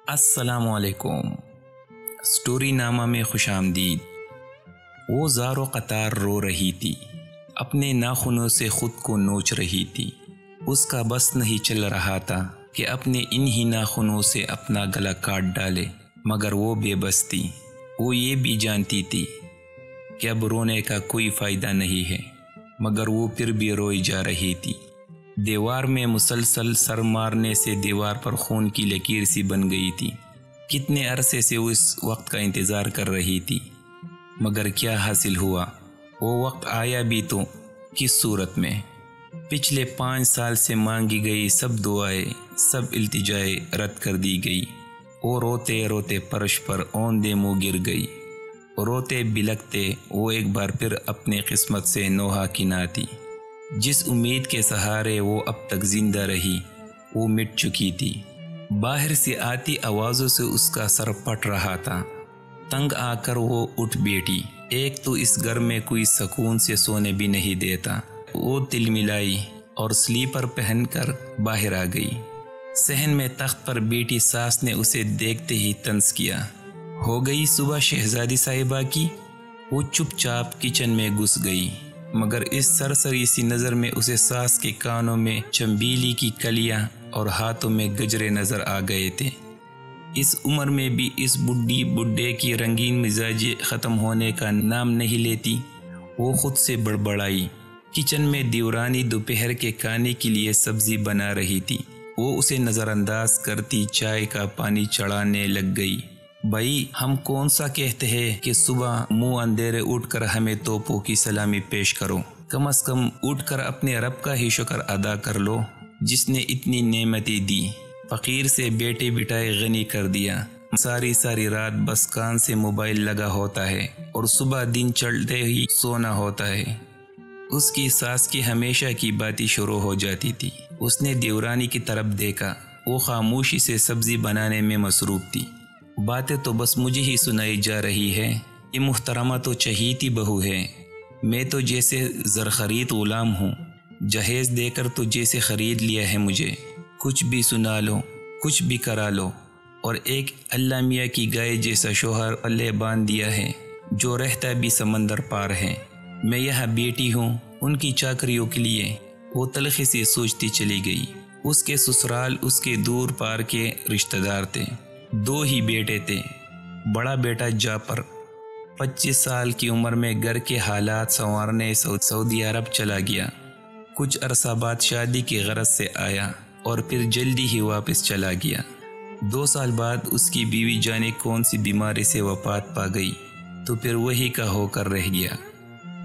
السلام علیکم۔ سٹوری نامہ میں خوش آمدید۔ وہ زارو قطار رو رہی تھی، اپنے ناخنوں سے خود کو نوچ رہی تھی۔ اس کا بس نہیں چل رہا تھا کہ اپنے انہی ناخنوں سے اپنا گلا کاٹ ڈالے، مگر وہ بے بس تھی۔ وہ یہ بھی جانتی تھی کہ اب رونے کا کوئی فائدہ نہیں ہے، مگر وہ پھر بھی روئی جا رہی تھی۔ دیوار میں مسلسل سر مارنے سے دیوار پر خون کی لکیر سی بن گئی تھی۔ کتنے عرصے سے وہ اس وقت کا انتظار کر رہی تھی، مگر کیا حاصل ہوا؟ وہ وقت آیا بھی تو کس صورت میں؟ پچھلے 5 سال سے مانگی گئی سب دعائیں، سب التجائیں رد کر دی گئی۔ وہ روتے روتے فرش پر اوندے منہ گر گئی۔ روتے بلکتے وہ ایک بار پھر اپنے قسمت سے نوحہ کنا تھی۔ جس امید کے سہارے وہ اب تک زندہ رہی، وہ مٹ چکی تھی۔ باہر سے آتی آوازوں سے اس کا سر پھٹ رہا تھا۔ تنگ آ کر وہ اٹھ بیٹھی۔ ایک تو اس گھر میں کوئی سکون سے سونے بھی نہیں دیتا۔ وہ تل ملائی اور سلیپر پہن کر باہر آ گئی۔ صحن میں تخت پر بیٹھی ساس نے اسے دیکھتے ہی طنز کیا۔ ہو گئی صبح شہزادی صاحبہ کی؟ وہ چپ چاپ کچن میں گھس گئی، مگر اس سرسری سی نظر میں اسے ساس کے کانوں میں چنبیلی کی کلیاں اور ہاتھوں میں گجرے نظر آ گئے تھے۔ اس عمر میں بھی اس بڈھے کی رنگین مزاجی ختم ہونے کا نام نہیں لیتی۔ وہ خود سے بڑبڑائی۔ کچن میں دیورانی دوپہر کے کھانے کے لیے سبزی بنا رہی تھی۔ وہ اسے نظر انداز کرتی چائے کا پانی چڑھانے لگ گئی۔ بھائی، ہم کون سا کہتے ہیں کہ صبح منہ اندھیرے اٹھ کر ہمیں توپوں کی سلامی پیش کرو؟ کم از کم اٹھ کر اپنے رب کا ہی شکر ادا کر لو جس نے اتنی نعمتیں دی۔ فقیر سے بیٹے بٹائے غنی کر دیا۔ ساری رات بس کان سے موبائل لگا ہوتا ہے اور صبح دن چڑھتے ہی سونا ہوتا ہے۔ اس کی ساس کی ہمیشہ کی باتیں شروع ہو جاتی تھی۔ اس نے دیورانی کی طرف دیکھا۔ وہ خاموشی سے سبزی بنانے میں مصروف تھی۔ باتیں تو بس مجھے ہی سنائی جا رہی ہے۔ یہ محترمہ تو چہیتی بہو ہے، میں تو جیسے زرخرید غلام ہوں۔ جہیز دے کر تو جیسے خرید لیا ہے مجھے۔ کچھ بھی سنا لو، کچھ بھی کرا لو، اور ایک اللہ میاں کی گائے جیسا شوہر پلے باندھ دیا ہے جو رہتا بھی سمندر پار ہے۔ میں یہاں بیٹی ہوں ان کی چاکریوں کے لیے۔ وہ تلخی سے سوچتی چلی گئی۔ اس کے سسرال اس کے دور پار کے رشتہ دار تھے۔ 2 ہی بیٹے تھے۔ بڑا بیٹا جعفر 25 سال کی عمر میں گھر کے حالات سنوارنے سعودی عرب چلا گیا۔ کچھ عرصہ بعد شادی کی غرض سے آیا اور پھر جلدی ہی واپس چلا گیا۔ 2 سال بعد اس کی بیوی جانے کون سی بیماری سے وفات پا گئی تو پھر وہی کا ہو کر رہ گیا۔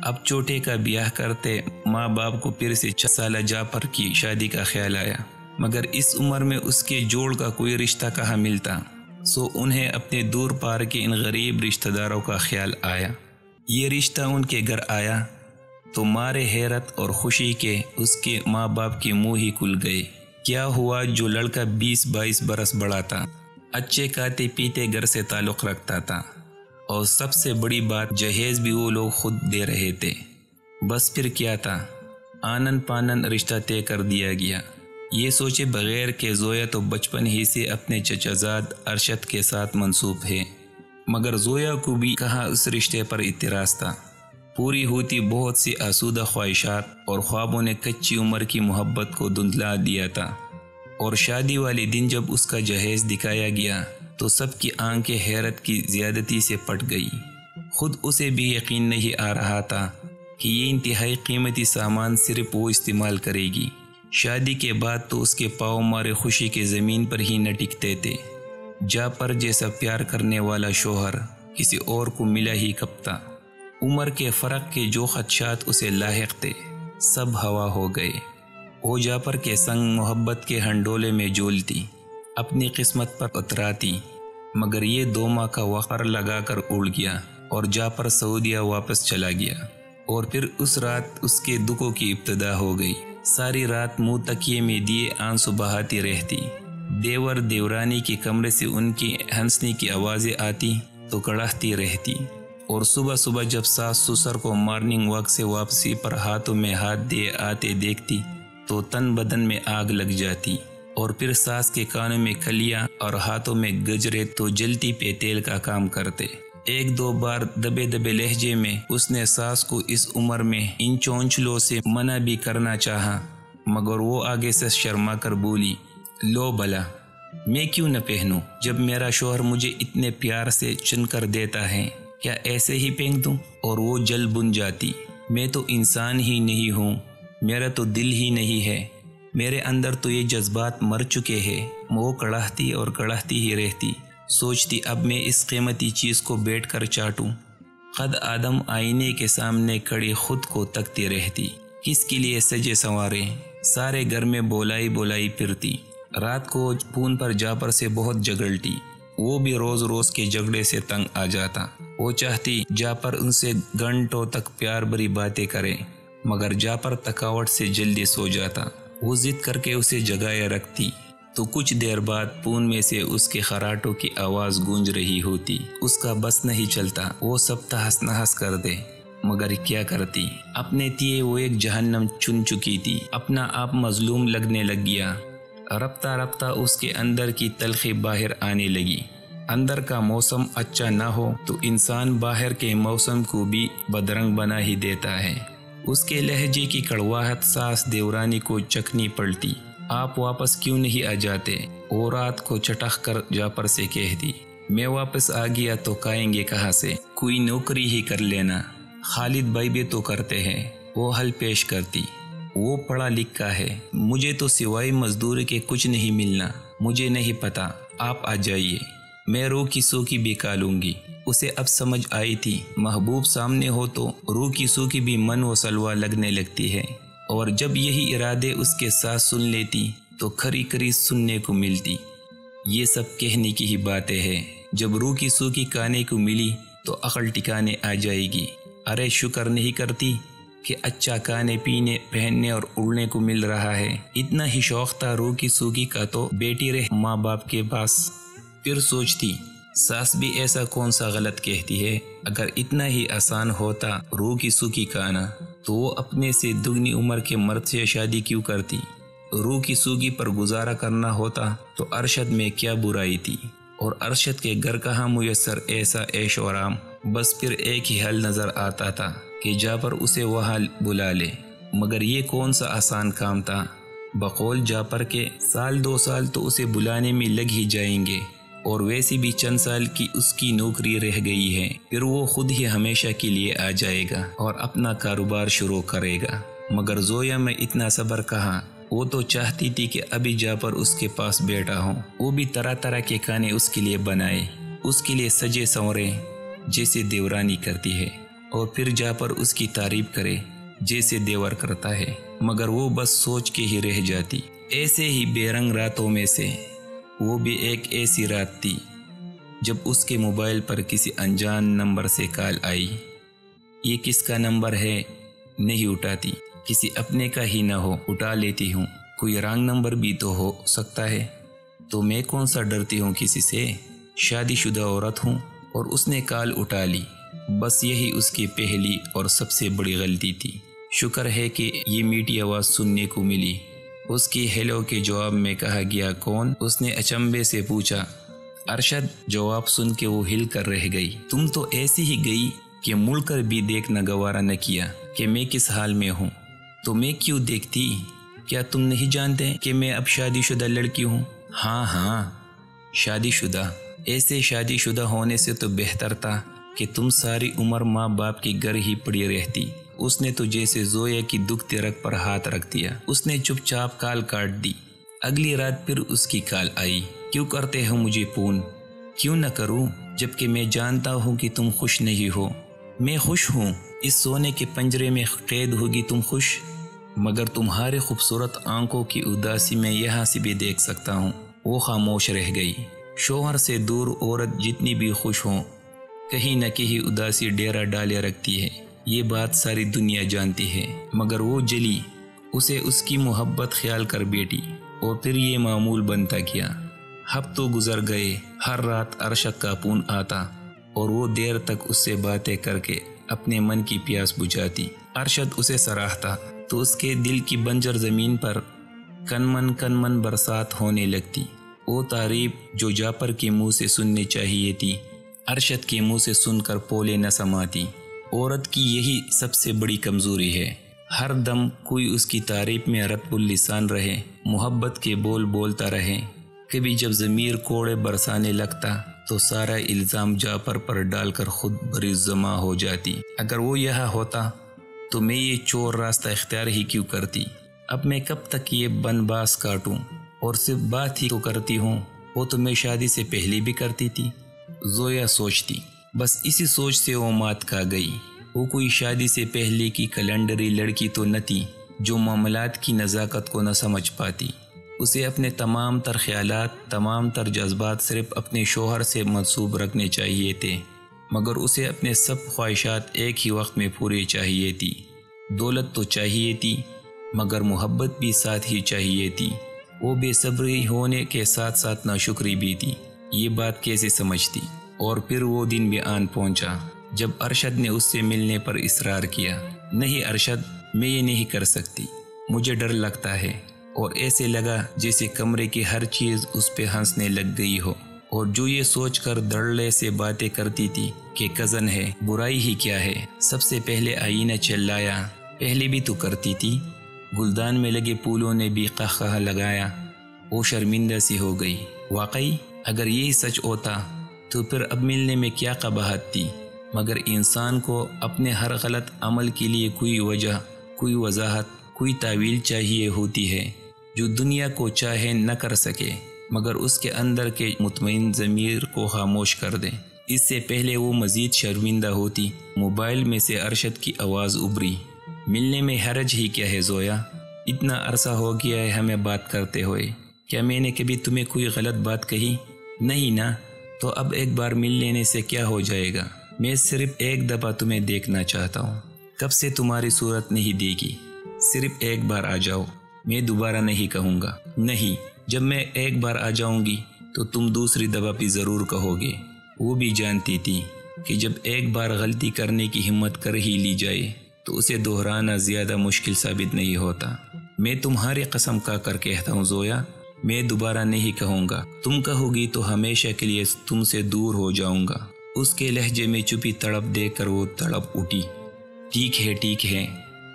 اب چھوٹے کا بیاہ کرتے ماں باپ کو پھر سے 6 سالہ جعفر کی شادی کا خیال آیا، مگر اس عمر میں اس کے جوڑ کا کوئی رشتہ کہاں ملتا، سو انہیں اپنے دور پار کے ان غریب رشتہ داروں کا خیال آیا۔ یہ رشتہ ان کے گھر آیا تو مارے حیرت اور خوشی کے اس کے ماں باپ کے منہ ہی کھل گئے۔ کیا ہوا؟ جو لڑکا 20-22 برس بڑا تھا، اچھے کھاتے پیتے گھر سے تعلق رکھتا تھا، اور سب سے بڑی بات جہیز بھی وہ لوگ خود دے رہے تھے، بس پھر کیا تھا، آنن پانن رشتہ طے کر دیا گیا۔ یہ سوچے بغیر کہ زویا تو بچپن ہی سے اپنے چچا زاد ارشد کے ساتھ منسوب ہے، مگر زویا کو بھی کہاں اس رشتے پر اعتراض تھا۔ پوری ہوتی بہت سی آسودہ خواہشات اور خوابوں نے کچی عمر کی محبت کو دھندلا دیا تھا، اور شادی والے دن جب اس کا جہیز دکھایا گیا تو سب کی آنکھیں حیرت کی زیادتی سے پھٹ گئی۔ خود اسے بھی یقین نہیں آ رہا تھا کہ یہ انتہائی قیمتی سامان صرف وہ استعمال کرے گی۔ شادی کے بعد تو اس کے پاؤں مارے خوشی کے زمین پر ہی نہ ٹکتے تھے۔ جعفر جیسا پیار کرنے والا شوہر کسی اور کو ملا ہی کب تھا۔ عمر کے فرق کے جو خدشات اسے لاحق تھے، سب ہوا ہو گئے۔ وہ جعفر کے سنگ محبت کے ہنڈولے میں جولتی، اپنی قسمت پر اتراتی، مگر یہ 2 ماہ کا وقر لگا کر اڑ گیا اور جعفر سعودیہ واپس چلا گیا۔ اور پھر اس رات اس کے دکھوں کی ابتدا ہو گئی۔ ساری رات منہ تکیے میں دیے آنسو بہاتی رہتی۔ دیور دیورانی کے کمرے سے ان کی ہنسنے کی آوازیں آتی تو کڑھتی رہتی، اور صبح جب ساس سسر کو مارننگ واک سے واپسی پر ہاتھوں میں ہاتھ دے آتے دیکھتی تو تن بدن میں آگ لگ جاتی اور پھر ساس کے کانوں میں کلیاں اور ہاتھوں میں گجرے تو جلتی پہ تیل کا کام کرتے۔ ایک دو بار دبے دبے لہجے میں اس نے ساس کو اس عمر میں ان چونچلوں سے منع بھی کرنا چاہا، مگر وہ آگے سے شرما کر بولی، لو بلا، میں کیوں نہ پہنوں؟ جب میرا شوہر مجھے اتنے پیار سے چن کر دیتا ہے، کیا ایسے ہی پھینک دوں؟ اور وہ جل بن جاتی، میں تو انسان ہی نہیں ہوں، میرا تو دل ہی نہیں ہے، میرے اندر تو یہ جذبات مر چکے ہیں۔ وہ کڑھتی اور کڑھتی ہی رہتی، سوچتی اب میں اس قیمتی چیز کو بیٹھ کر چاٹوں۔ قد آدم آئینے کے سامنے کھڑی خود کو تکتی رہتی، کس کے لیے سجے سنوارے، سارے گھر میں بولائی بولائی پھرتی۔ رات کو پون پر جعفر سے بہت جھگڑتی، وہ بھی روز روز کے جھگڑے سے تنگ آ جاتا۔ وہ چاہتی جعفر ان سے گھنٹوں تک پیار بھری باتیں کرے، مگر جعفر تھکاوٹ سے جلدی سو جاتا۔ وہ ضد کر کے اسے جگائے رکھتی تو کچھ دیر بعد پون میں سے اس کے خراٹوں کی آواز گونج رہی ہوتی۔ اس کا بس نہیں چلتا، وہ سب تہس نہس کر دے، مگر کیا کرتی؟ اپنے تیے وہ ایک جہنم چن چکی تھی، اپنا آپ مظلوم لگنے لگ گیا۔ رفتہ رفتہ اس کے اندر کی تلخی باہر آنے لگی۔ اندر کا موسم اچھا نہ ہو تو انسان باہر کے موسم کو بھی بدرنگ بنا ہی دیتا ہے۔ اس کے لہجے کی کڑواہٹ ساس دیورانی کو چکھنی پڑتی۔ آپ واپس کیوں نہیں آ جاتے؟ وہ رات کو چٹخ کر جعفر سے کہتی، میں واپس آ گیا تو کھائیں گے کہاں سے؟ کوئی نوکری ہی کر لینا، خالد بھائی بھی تو کرتے ہیں۔ وہ حل پیش کرتی، وہ پڑھا لکھا ہے، مجھے تو سوائے مزدوری کے کچھ نہیں ملنا، مجھے نہیں پتا، آپ آ جائیے، میں روح کی سوکھی بھی کالوں گی۔ اسے اب سمجھ آئی تھی، محبوب سامنے ہو تو روح کی سوکھی بھی من و سلوہ لگنے لگتی ہے، اور جب یہی ارادے اس کے ساتھ سن لیتی تو کھری کھری سننے کو ملتی۔ یہ سب کہنے کی ہی باتیں ہیں، جب روح کی سوکھی کھانے کو ملی تو عقل ٹھکانے آ جائے گی۔ ارے شکر نہیں کرتی کہ اچھا کھانے پینے پہننے اور اڑنے کو مل رہا ہے؟ اتنا ہی شوق تھا روح کی سوکھی کا تو بیٹی رہ ماں باپ کے پاس۔ پھر سوچتی، ساس بھی ایسا کون سا غلط کہتی ہے؟ اگر اتنا ہی آسان ہوتا روح کی سوکھی کھانا تو وہ اپنے سے دگنی عمر کے مرد سے شادی کیوں کرتی؟ روح کی سوکھی پر گزارا کرنا ہوتا تو ارشد میں کیا برائی تھی؟ اور ارشد کے گھر کہاں میسر ایسا عیش و آرام؟ بس پھر ایک ہی حل نظر آتا تھا کہ جعفر اسے وہاں بلا لے، مگر یہ کون سا آسان کام تھا؟ بقول جعفر کے سال دو سال تو اسے بلانے میں لگ ہی جائیں گے، اور ویسے بھی چند سال کی اس کی نوکری رہ گئی ہے، پھر وہ خود ہی ہمیشہ کے لیے آ جائے گا اور اپنا کاروبار شروع کرے گا۔ مگر زویا میں اتنا صبر کہاں؟ وہ تو چاہتی تھی کہ ابھی جعفر اس کے پاس بیٹھا ہوں، وہ بھی طرح طرح کے کھانے اس کے لیے بنائے، اس کے لیے سجے سنورے جیسے دیورانی کرتی ہے، اور پھر جعفر اس کی تعریف کرے جیسے دیور کرتا ہے، مگر وہ بس سوچ کے ہی رہ جاتی۔ ایسے ہی بے رنگ راتوں میں سے وہ بھی ایک ایسی رات تھی جب اس کے موبائل پر کسی انجان نمبر سے کال آئی۔ یہ کس کا نمبر ہے؟ نہیں اٹھاتی، کسی اپنے کا ہی نہ ہو اٹھا لیتی ہوں، کوئی رانگ نمبر بھی تو ہو سکتا ہے، تو میں کون سا ڈرتی ہوں کسی سے، شادی شدہ عورت ہوں۔ اور اس نے کال اٹھا لی، بس یہی اس کی پہلی اور سب سے بڑی غلطی تھی۔ شکر ہے کہ یہ میٹھی آواز سننے کو ملی۔ اس کی ہیلو کے جواب میں کہا گیا کون؟ اس نے اچنبھے سے پوچھا۔ ارشد جواب سن کے وہ ہل کر رہ گئی۔ تم تو ایسی ہی گئی کہ مڑ کر بھی دیکھنا گوارا نہ کیا کہ میں کس حال میں ہوں، تو میں کیوں دیکھتی؟ کیا تم نہیں جانتے کہ میں اب شادی شدہ لڑکی ہوں؟ ہاں شادی شدہ۔ ایسے شادی شدہ ہونے سے تو بہتر تھا کہ تم ساری عمر ماں باپ کے گھر ہی پڑی رہتی۔ اس نے تو جیسے زویا کی دکھتی رگ پر ہاتھ رکھ دیا۔ اس نے چپ چاپ کال کاٹ دی۔ اگلی رات پھر اس کی کال آئی۔ کیوں کرتے ہو مجھے فون؟ کیوں نہ کروں جبکہ میں جانتا ہوں کہ تم خوش نہیں ہو۔ میں خوش ہوں، اس سونے کے پنجرے میں قید ہوگی تم خوش، مگر تمہارے خوبصورت آنکھوں کی اداسی میں یہاں سے بھی دیکھ سکتا ہوں۔ وہ خاموش رہ گئی۔ شوہر سے دور عورت جتنی بھی خوش ہوں، کہیں نہ کہیں اداسی ڈیرا ڈالے رکھتی ہے، یہ بات ساری دنیا جانتی ہے، مگر وہ جلی۔ اسے اس کی محبت خیال کر بیٹھی، اور پھر یہ معمول بنتا گیا۔ ہفتوں گزر گئے، ہر رات ارشد کا فون آتا اور وہ دیر تک اس سے باتیں کر کے اپنے من کی پیاس بجھاتی۔ ارشد اسے سراہتا تو اس کے دل کی بنجر زمین پر کن من برسات ہونے لگتی۔ وہ تعریف جو جعفر کے منہ سے سننے چاہیے تھی، ارشد کے منہ سے سن کر پولے نہ سماتی۔ عورت کی یہی سب سے بڑی کمزوری ہے، ہر دم کوئی اس کی تعریف میں رطب اللسان رہے، محبت کے بول بولتا رہے۔ کبھی جب ضمیر کوڑے برسانے لگتا تو سارا الزام جعفر پر ڈال کر خود بری ضمع ہو جاتی۔ اگر وہ یہاں ہوتا تو میں یہ چور راستہ اختیار ہی کیوں کرتی؟ اب میں کب تک یہ بن باس کاٹوں؟ اور صرف بات ہی تو کرتی ہوں، وہ تو میں شادی سے پہلے بھی کرتی تھی۔ زویا سوچتی، بس اسی سوچ سے وہ مات کھا گئی۔ وہ کوئی شادی سے پہلے کی کیلنڈری لڑکی تو نہ تھی جو معاملات کی نزاکت کو نہ سمجھ پاتی۔ اسے اپنے تمام تر خیالات، تمام تر جذبات صرف اپنے شوہر سے منسوب رکھنے چاہیے تھے، مگر اسے اپنے سب خواہشات ایک ہی وقت میں پورے چاہیے تھی۔ دولت تو چاہیے تھی، مگر محبت بھی ساتھ ہی چاہیے تھی۔ وہ بے صبری ہونے کے ساتھ ساتھ ناشکری بھی تھی۔ یہ بات کیسے سمجھتی؟ اور پھر وہ دن بھی آن پہنچا جب ارشد نے اس سے ملنے پر اصرار کیا۔ نہیں ارشد، میں یہ نہیں کر سکتی، مجھے ڈر لگتا ہے۔ اور ایسے لگا جیسے کمرے کی ہر چیز اس پہ ہنسنے لگ گئی ہو، اور جو یہ سوچ کر دھڑلے سے باتیں کرتی تھی کہ کزن ہے، برائی ہی کیا ہے۔ سب سے پہلے آئینہ چلایا، پہلے بھی تو کرتی تھی۔ گلدان میں لگے پھولوں نے بھی قہقہہ لگایا۔ وہ شرمندہ سی ہو گئی۔ واقعی اگر یہی سچ ہوتا تو پھر اب ملنے میں کیا قباحت تھی؟ مگر انسان کو اپنے ہر غلط عمل کے لیے کوئی وجہ، کوئی وضاحت، کوئی تعویل چاہیے ہوتی ہے جو دنیا کو چاہے نہ کر سکے، مگر اس کے اندر کے مطمئن ضمیر کو خاموش کر دے۔ اس سے پہلے وہ مزید شرمندہ ہوتی، موبائل میں سے ارشد کی آواز ابھری۔ ملنے میں حرج ہی کیا ہے زویا؟ اتنا عرصہ ہو گیا ہے ہمیں بات کرتے ہوئے، کیا میں نے کبھی تمہیں کوئی غلط بات کہی؟ نہیں نا؟ تو اب ایک بار مل لینے سے کیا ہو جائے گا؟ میں صرف ایک دفعہ تمہیں دیکھنا چاہتا ہوں، کب سے تمہاری صورت نہیں دیکھی، صرف ایک بار آ جاؤ، میں دوبارہ نہیں کہوں گا۔ نہیں، جب میں ایک بار آ جاؤں گی تو تم دوسری دفعہ بھی ضرور کہو گے۔ وہ بھی جانتی تھی کہ جب ایک بار غلطی کرنے کی ہمت کر ہی لی جائے تو اسے دہرانا زیادہ مشکل ثابت نہیں ہوتا۔ میں تمہاری قسم کھا کر کہتا ہوں زویا، میں دوبارہ نہیں کہوں گا۔ تم کہو گی تو ہمیشہ کے لیے تم سے دور ہو جاؤں گا۔ اس کے لہجے میں چھپی تڑپ دیکھ کر وہ تڑپ اٹھی۔ ٹھیک ہے،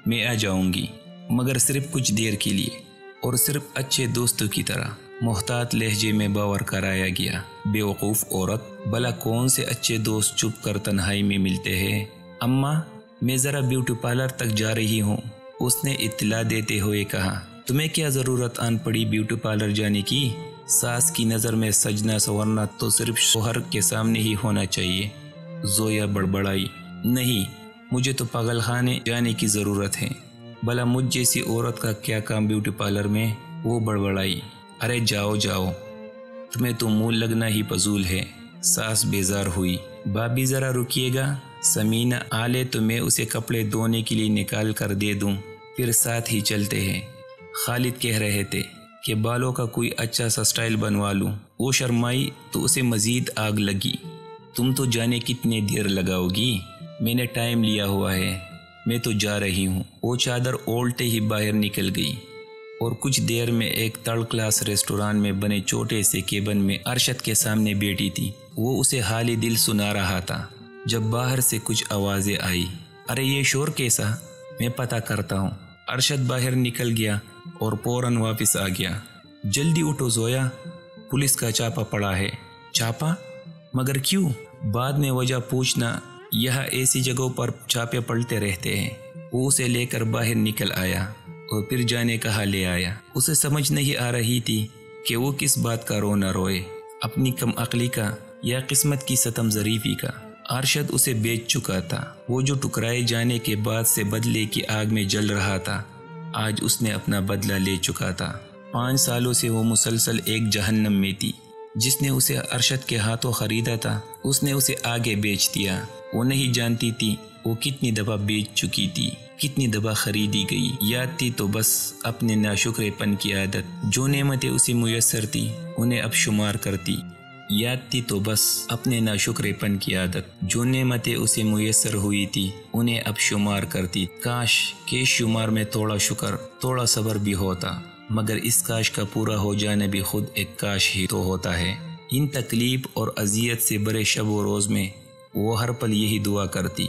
میں آ جاؤں گی، مگر صرف کچھ دیر کے لیے، اور صرف اچھے دوستوں کی طرح۔ محتاط لہجے میں باور کرایا گیا۔ بے وقوف عورت، بھلا کون سے اچھے دوست چھپ کر تنہائی میں ملتے ہیں؟ اماں، میں ذرا بیوٹی پارلر تک جا رہی ہوں، اس نے اطلاع دیتے ہوئے کہا۔ تمہیں کیا ضرورت آن پڑی بیوٹی پارلر جانے کی؟ ساس کی نظر میں سجنا سورنا تو صرف شوہر کے سامنے ہی ہونا چاہیے۔ زویا بڑبڑائی۔ نہیں، مجھے تو پاگل خانے جانے کی ضرورت ہے۔ بھلا مجھ جیسی عورت کا کیا کام بیوٹی پارلر میں؟ وہ بڑبڑائی۔ ارے جاؤ، تمہیں تو منہ لگنا ہی فضول ہے۔ ساس بیزار ہوئی۔ بابی ذرا رکیے گا، سمینہ آلے تو میں اسے کپڑے دھونے کے لیے نکال کر دے دوں، پھر ساتھ ہی چلتے ہیں۔ خالد کہہ رہے تھے کہ بالوں کا کوئی اچھا سا سٹائل بنوا لوں۔ وہ شرمائی تو اسے مزید آگ لگی۔ تم تو جانے کتنے دیر لگاؤ گی؟ میں نے ٹائم لیا ہوا ہے، میں تو جا رہی ہوں۔ وہ چادر اولٹے ہی باہر نکل گئی، اور کچھ دیر میں ایک تھرڈ کلاس ریسٹوران میں بنے چھوٹے سے کیبن میں ارشد کے سامنے بیٹھی تھی۔ وہ اسے حال دل سنا رہا تھا جب باہر سے کچھ آوازیں آئی۔ ارے یہ شور کیسا؟ میں پتہ کرتا ہوں۔ ارشد باہر نکل گیا اور فوراً واپس آ گیا۔ جلدی اٹھو زویا، پولیس کا چھاپا پڑا ہے۔ چھاپا؟ مگر کیوں؟ بعد میں وجہ پوچھنا، یہاں ایسی جگہوں پر چھاپے پڑتے رہتے ہیں۔ وہ اسے لے کر باہر نکل آیا اور پھر جانے کہا لے آیا۔ اسے سمجھ نہیں آ رہی تھی کہ وہ کس بات کا رو نہ روئے، اپنی کم عقلی کا یا قسمت کی ستم ظریفی کا۔ ارشد اسے بیچ چکا تھا۔ وہ جو ٹکرائے جانے کے بعد سے بدلے کی آگ میں جل رہا تھا، آج اس نے اپنا بدلہ لے چکا تھا۔ 5 سالوں سے وہ مسلسل ایک جہنم میں تھی۔ جس نے اسے ارشد کے ہاتھوں خریدا تھا، اس نے اسے آگے بیچ دیا۔ وہ نہیں جانتی تھی وہ کتنی دفعہ بیچ چکی تھی، کتنی دفعہ خریدی گئی۔ یاد تھی تو بس اپنے ناشکرے پن کی عادت۔ جو نعمتیں اسے میسر تھی انہیں اب شمار کرتی۔ یاد تھی تو بس اپنے ناشکرے پن کی عادت۔ جو نعمتیں اسے میسر ہوئی تھی انہیں اب شمار کرتی۔ کاش کہ شمار میں تھوڑا شکر، تھوڑا صبر بھی ہوتا۔ مگر اس کاش کا پورا ہو جانا بھی خود ایک کاش ہی تو ہوتا ہے۔ ان تکلیف اور اذیت سے برے شب و روز میں وہ ہر پل یہی دعا کرتی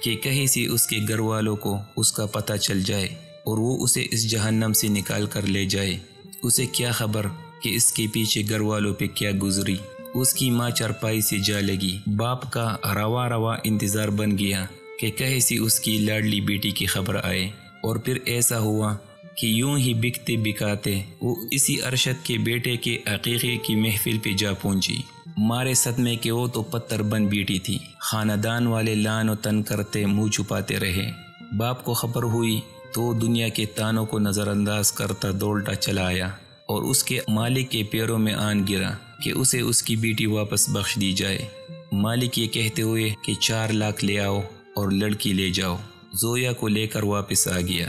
کہ کہیں سے اس کے گھر والوں کو اس کا پتہ چل جائے اور وہ اسے اس جہنم سے نکال کر لے جائے۔ اسے کیا خبر کہ اس کے پیچھے گھر والوں پہ کیا گزری۔ اس کی ماں چارپائی سے جا لگی۔ باپ کا روا روا انتظار بن گیا کہ کہیں سے اس کی لاڈلی بیٹی کی خبر آئے، اور پھر ایسا ہوا کہ یوں ہی بکتے بکاتے وہ اسی ارشد کے بیٹے کے عقیقے کی محفل پہ جا پہنچی۔ مارے صدمے کے وہ تو پتھر بن بیٹی تھی۔ خاندان والے لان و تن کرتے منہ چھپاتے رہے۔ باپ کو خبر ہوئی تو دنیا کے تانوں کو نظر انداز کرتا دوڑتا چلا آیا اور اس کے مالک کے پیروں میں آن گرا کہ اسے اس کی بیٹی واپس بخش دی جائے۔ مالک یہ کہتے ہوئے کہ 4 لاکھ لے آؤ اور لڑکی لے جاؤ، زویا کو لے کر واپس آ گیا۔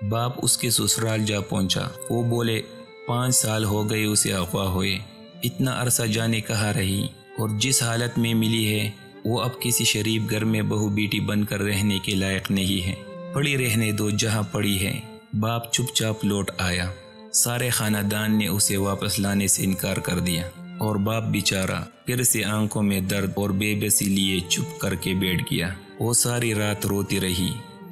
باپ اس کے سسرال جا پہنچا۔ وہ بولے 5 سال ہو گئے اسے اغوا ہوئے، اتنا عرصہ جانے کہاں رہی، اور جس حالت میں ملی ہے وہ اب کسی شریف گھر میں بہو بیٹی بن کر رہنے کے لائق نہیں ہے، پڑی رہنے دو جہاں پڑی ہے۔ باپ چپ چاپ لوٹ آیا۔ سارے خاندان نے اسے واپس لانے سے انکار کر دیا، اور باپ بیچارہ پھر سے آنکھوں میں درد اور بے بسی لیے چپ کر کے بیٹھ گیا۔ وہ ساری رات روتی رہی۔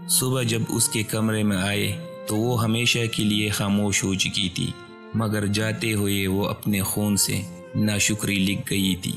صبح جب اس کے کمرے میں آئے تو وہ ہمیشہ کے لیے خاموش ہو چکی تھی، مگر جاتے ہوئے وہ اپنے خون سے ناشکری لکھ گئی تھی۔